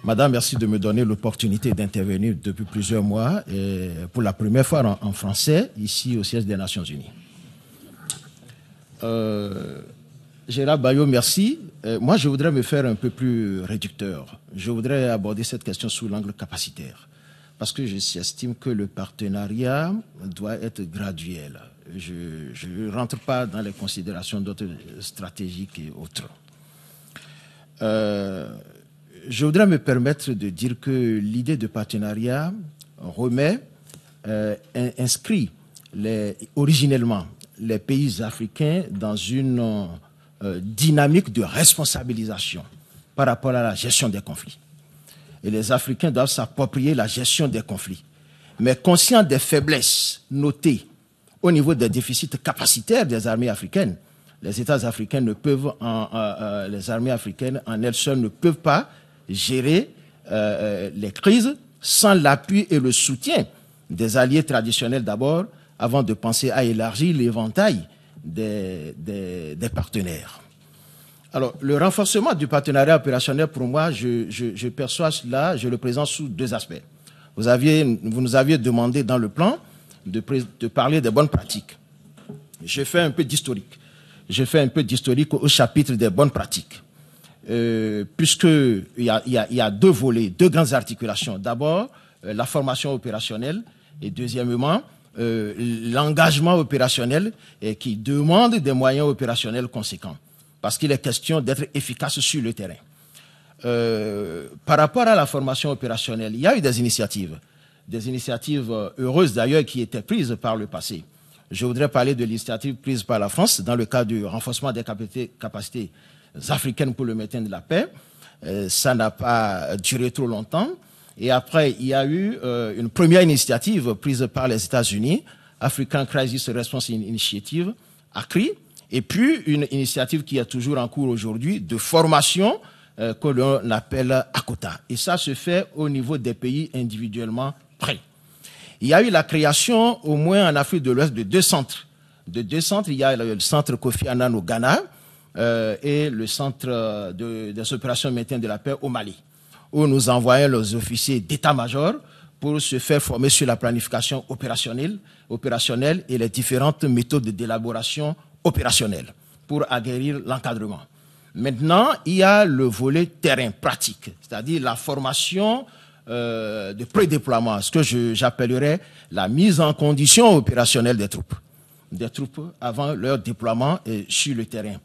Madame, merci de me donner l'opportunité d'intervenir depuis plusieurs mois, et pour la première fois en français, ici au siège des Nations Unies. Gérard Bayo, merci. Moi, je voudrais me faire un peu plus réducteur. Je voudrais aborder cette question sous l'angle capacitaire, parce que j'estime que le partenariat doit être graduel. Je ne rentre pas dans les considérations d'autres stratégiques et autres. Je voudrais me permettre de dire que l'idée de partenariat inscrit originellement les pays africains dans une dynamique de responsabilisation par rapport à la gestion des conflits. Et les Africains doivent s'approprier la gestion des conflits. Mais conscients des faiblesses notées au niveau des déficits capacitaires des armées africaines, les États africains ne peuvent, les armées africaines en elles seules ne peuvent pas gérer les crises sans l'appui et le soutien des alliés traditionnels d'abord, avant de penser à élargir l'éventail des partenaires. Alors, le renforcement du partenariat opérationnel, pour moi, je perçois cela, je le présente sous deux aspects. Vous nous aviez demandé dans le plan de parler des bonnes pratiques. Je fais un peu d'historique. Je fais un peu d'historique au chapitre des bonnes pratiques. Puisqu'il y a deux volets, deux grandes articulations. D'abord, la formation opérationnelle et deuxièmement, l'engagement opérationnel qui demande des moyens opérationnels conséquents. Parce qu'il est question d'être efficace sur le terrain. Par rapport à la formation opérationnelle, il y a eu des initiatives heureuses d'ailleurs qui étaient prises par le passé. Je voudrais parler de l'initiative prise par la France dans le cadre du renforcement des capacités africaines pour le maintien de la paix. Ça n'a pas duré trop longtemps. Et après, il y a eu une première initiative prise par les États-Unis, African Crisis Response Initiative, ACRI, et puis une initiative qui est toujours en cours aujourd'hui de formation que l'on appelle ACOTA. Et ça se fait au niveau des pays individuellement prêts. Il y a eu la création, au moins en Afrique de l'Ouest, de deux centres. Il y a le centre Kofi Annan au Ghana et le centre des opérations de maintien de la paix au Mali, où nous envoyons les officiers d'état-major pour se faire former sur la planification opérationnelle et les différentes méthodes d'élaboration opérationnelle pour aguerrir l'encadrement. Maintenant, il y a le volet terrain pratique, c'est-à-dire la formation de pré-déploiement, ce que j'appellerais la mise en condition opérationnelle des troupes avant leur déploiement sur le terrain.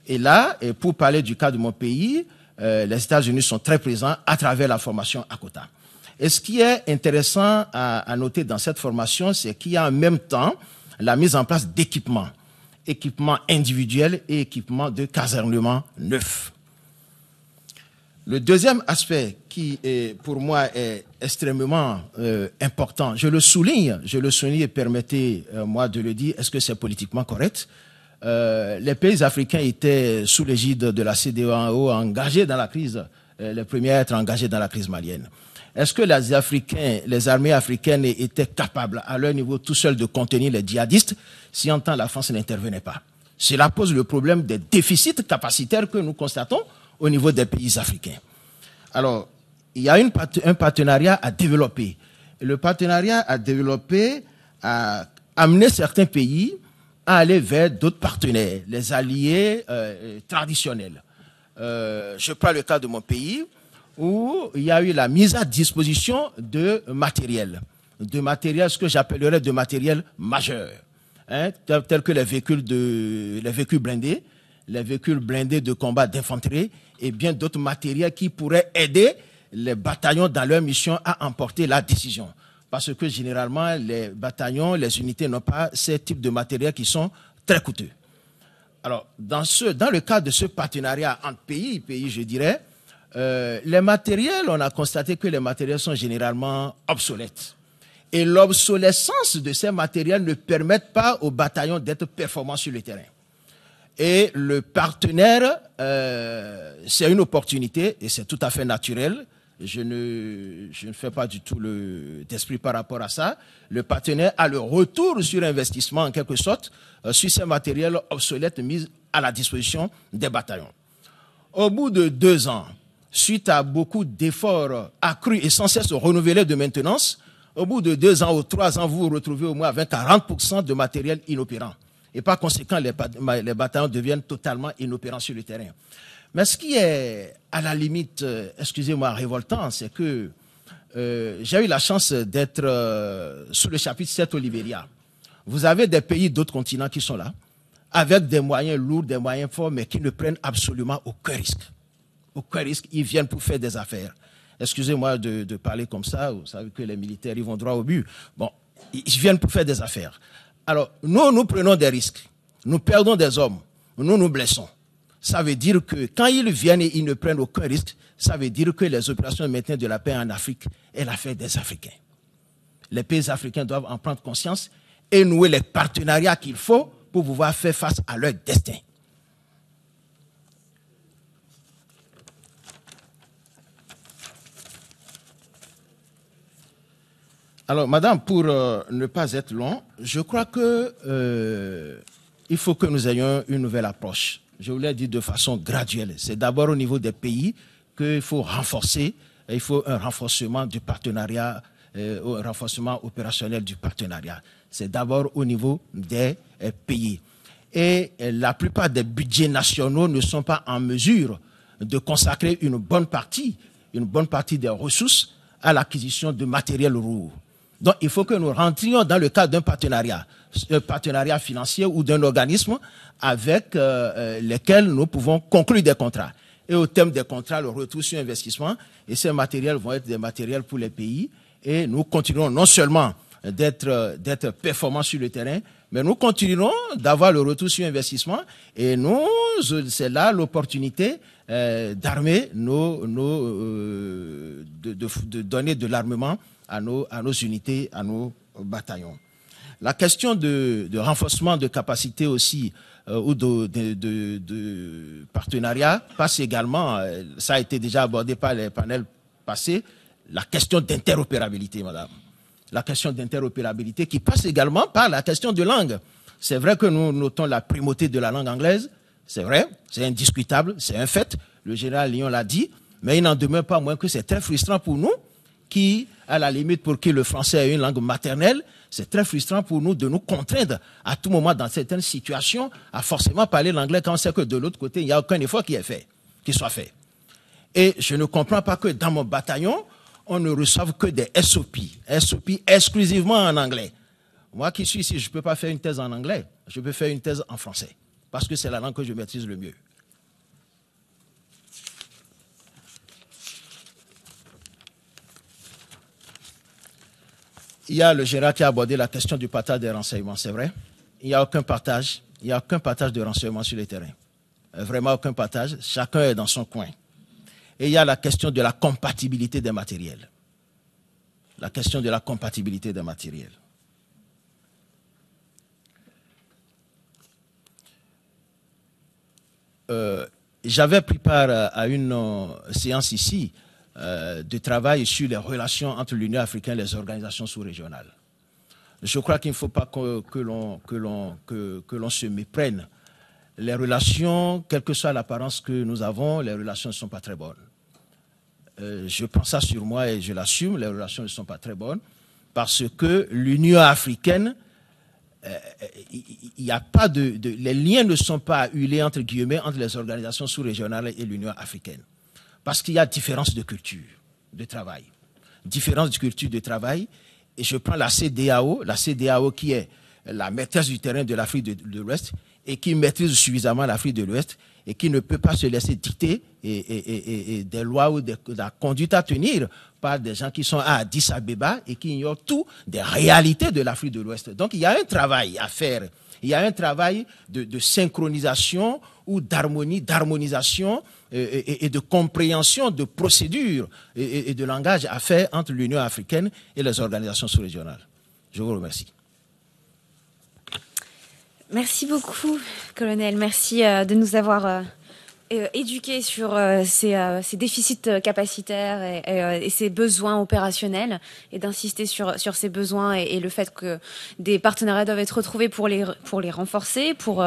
Et là, pour parler du cas de mon pays, les États-Unis sont très présents à travers la formation ACOTA. Et ce qui est intéressant à noter dans cette formation, c'est qu'il y a en même temps la mise en place d'équipements individuels et équipements de casernement neufs. Le deuxième aspect qui, pour moi, est extrêmement important, je le souligne et permettez-moi de le dire, est-ce que c'est politiquement correct? Les pays africains étaient sous l'égide de la CEDEAO engagés dans la crise, les premiers à être engagés dans la crise malienne. Est-ce que les armées africaines étaient capables, à leur niveau tout seuls, de contenir les djihadistes si en temps la France n'intervenait pas? Cela pose le problème des déficits capacitaires que nous constatons au niveau des pays africains. Alors, il y a un partenariat à développer. Et le partenariat à développer a amené certains pays à aller vers d'autres partenaires, les alliés traditionnels. Je prends le cas de mon pays, où il y a eu la mise à disposition de matériel, ce que j'appellerais de matériel majeur, tels que les véhicules blindés de combat d'infanterie et bien d'autres matériels qui pourraient aider les bataillons dans leur mission à emporter la décision. Parce que généralement, les bataillons, les unités n'ont pas ces types de matériel qui sont très coûteux. Alors, dans le cadre de ce partenariat entre pays, je dirais, les matériels, on a constaté que les matériels sont généralement obsolètes. Et l'obsolescence de ces matériels ne permet pas aux bataillons d'être performants sur le terrain. Et le partenaire, c'est une opportunité et c'est tout à fait naturel. Je ne fais pas du tout d'esprit par rapport à ça. Le partenaire a le retour sur investissement, en quelque sorte, sur ces matériels obsolètes mis à la disposition des bataillons. Au bout de 2 ans, suite à beaucoup d'efforts accrus et sans cesse renouvelés de maintenance, au bout de 2 ans ou 3 ans, vous vous retrouvez au moins avec 40% de matériel inopérant. Et par conséquent, les bataillons deviennent totalement inopérants sur le terrain. Mais ce qui est, à la limite, excusez-moi, révoltant, c'est que j'ai eu la chance d'être sous le chapitre 7 au Libéria. Vous avez des pays d'autres continents qui sont là, avec des moyens lourds, des moyens forts, mais qui ne prennent absolument aucun risque. Aucun risque, ils viennent pour faire des affaires. Excusez-moi de parler comme ça, vous savez que les militaires, ils vont droit au but. Bon, ils viennent pour faire des affaires. Alors, nous prenons des risques. Nous perdons des hommes. Nous blessons. Ça veut dire que quand ils viennent et ils ne prennent aucun risque, ça veut dire que les opérations de maintien de la paix en Afrique est l'affaire des Africains. Les pays africains doivent en prendre conscience et nouer les partenariats qu'il faut pour pouvoir faire face à leur destin. Alors, madame, pour ne pas être long, je crois que il faut que nous ayons une nouvelle approche. Je vous l'ai dit de façon graduelle. C'est d'abord au niveau des pays qu'il faut renforcer. Il faut un renforcement du partenariat, un renforcement opérationnel du partenariat. C'est d'abord au niveau des pays. Et la plupart des budgets nationaux ne sont pas en mesure de consacrer une bonne partie des ressources à l'acquisition de matériel lourd. Donc, il faut que nous rentrions dans le cadre d'un partenariat financier ou d'un organisme avec lesquels nous pouvons conclure des contrats. Et au terme des contrats, le retour sur investissement, et ces matériels vont être des matériels pour les pays. Et nous continuerons non seulement d'être performants sur le terrain, mais nous continuerons d'avoir le retour sur investissement. Et c'est là l'opportunité d'armer de donner de l'armement à nos unités, à nos bataillons. La question de renforcement de capacité aussi ou de partenariat passe également, ça a été déjà abordé par les panels passés, la question d'interopérabilité, madame. La question d'interopérabilité qui passe également par la question de langue. C'est vrai que nous notons la primauté de la langue anglaise, c'est vrai, c'est indiscutable, c'est un fait, le général Lyon l'a dit, mais il n'en demeure pas moins que c'est très frustrant pour nous qui, à la limite, pour qui le français est une langue maternelle, c'est très frustrant pour nous de nous contraindre à tout moment dans certaines situations à forcément parler l'anglais quand on sait que de l'autre côté, il n'y a aucun effort qui soit fait. Et je ne comprends pas que dans mon bataillon, on ne reçoive que des SOP exclusivement en anglais. Moi qui suis ici, je ne peux pas faire une thèse en anglais, je peux faire une thèse en français, parce que c'est la langue que je maîtrise le mieux. Il y a le général qui a abordé la question du partage des renseignements, c'est vrai. Il n'y a aucun partage, de renseignements sur le terrain. Vraiment aucun partage, chacun est dans son coin. Et il y a la question de la compatibilité des matériels. La question de la compatibilité des matériels. J'avais pris part à une séance ici de travail sur les relations entre l'Union africaine et les organisations sous-régionales. Je crois qu'il ne faut pas que l'on se méprenne. Les relations, quelle que soit l'apparence que nous avons, les relations ne sont pas très bonnes. Je prends ça sur moi et je l'assume, les relations ne sont pas très bonnes, parce que l'Union africaine, il n'y a pas les liens ne sont pas huilés, entre guillemets, entre les organisations sous-régionales et l'Union africaine. Parce qu'il y a différence de culture de travail. Différence de culture de travail. Et je prends la CEDEAO qui est la maîtresse du terrain de l'Afrique de l'Ouest et qui maîtrise suffisamment l'Afrique de l'Ouest et qui ne peut pas se laisser dicter des lois ou de la conduite à tenir par des gens qui sont à Addis Abeba et qui ignorent tout des réalités de l'Afrique de l'Ouest. Donc il y a un travail à faire. Il y a un travail de synchronisation ou d'harmonisation et de compréhension de procédures et de langage à faire entre l'Union africaine et les organisations sous-régionales. Je vous remercie. Merci beaucoup, colonel. Merci de nous avoir Éduquer sur ces déficits capacitaires et ces besoins opérationnels, et d'insister sur ces besoins et le fait que des partenariats doivent être retrouvés pour les renforcer, pour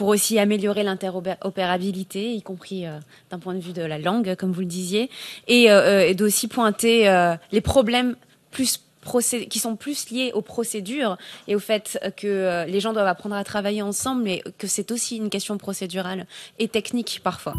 aussi améliorer l'interopérabilité, y compris d'un point de vue de la langue, comme vous le disiez, et d'aussi pointer les problèmes qui sont plus liés aux procédures et au fait que les gens doivent apprendre à travailler ensemble, mais que c'est aussi une question procédurale et technique parfois.